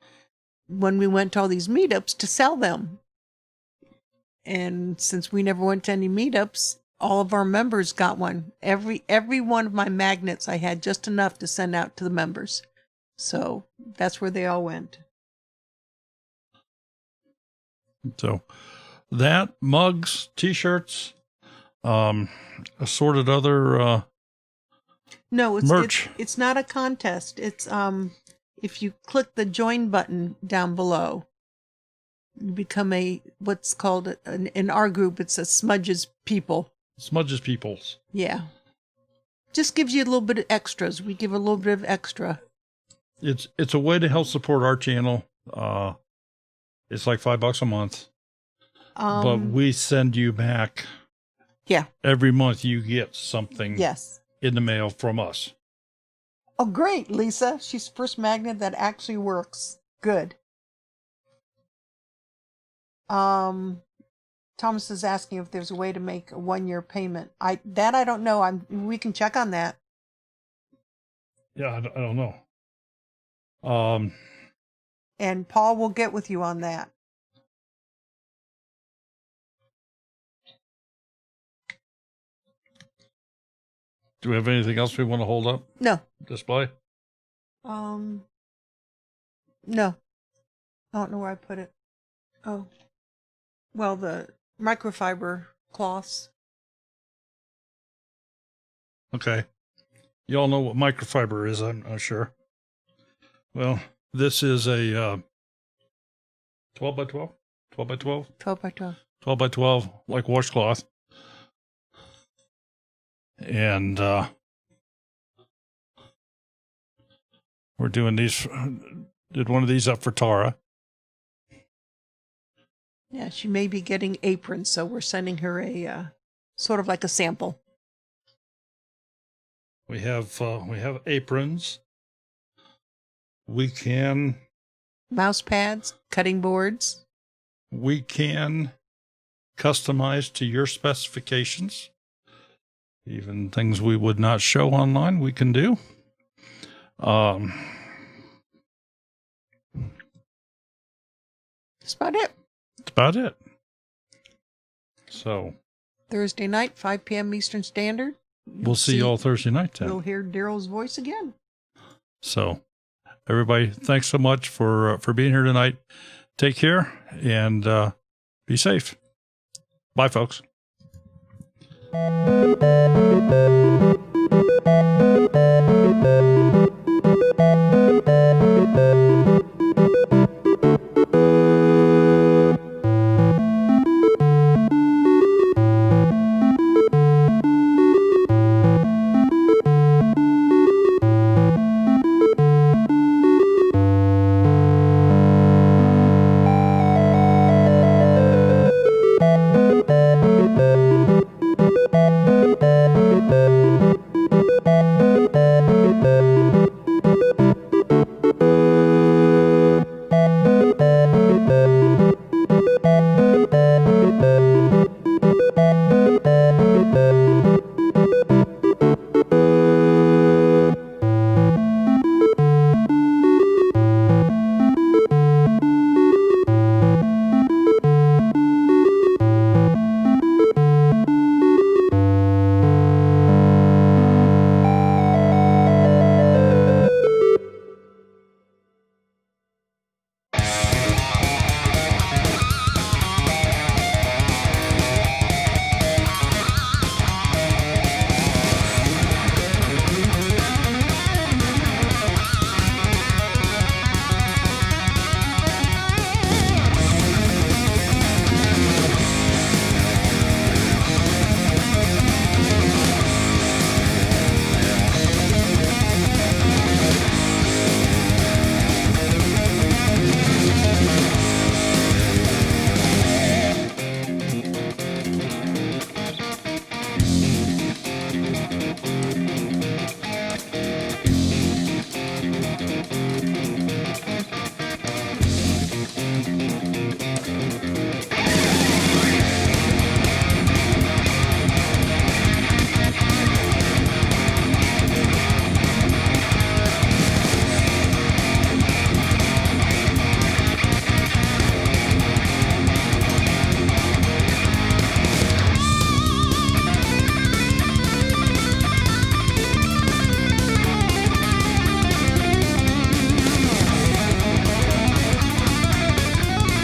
when we went to all these meetups to sell them. And since we never went to any meetups, all of our members got one. Every one of my magnets, I had just enough to send out to the members. So that's where they all went. So that, mugs, T-shirts, assorted other No, merch. It's not a contest. It's if you click the join button down below, you become what's called in our group. It's a Smudges People. Smudges Peoples. Yeah, just gives you a little bit of extras. We give a little bit of extra. It's a way to help support our channel. It's like $5 a month, but we send you back. Yeah. Every month you get something. Yes. In the mail from us. Oh, great, Lisa. She's the first magnet that actually works. Good. Thomas is asking if there's a way to make a 1-year payment. I don't know. We can check on that. Yeah, I don't know. And Paul will get with you on that. Do we have anything else we want to hold up? No. Display? No. I don't know where I put it. Oh. Well, the microfiber cloths. Okay. You all know what microfiber is, I'm sure. Well, this is a 12 by 12? 12 by 12? 12 by 12. 12 by 12, like washcloth. And we're doing these, did one of these up for Tara. Yeah, she may be getting aprons, so we're sending her a sort of like a sample. We have aprons. We can mouse pads, cutting boards. We can customize to your specifications. Even things we would not show online, we can do. Um, That's about it. that's about it. So Thursday night, 5 p.m. Eastern Standard. we'll see you all Thursday night then. We'll hear Daryl's voice again. So everybody, thanks so much for being here tonight. Take care and be safe. Bye, folks.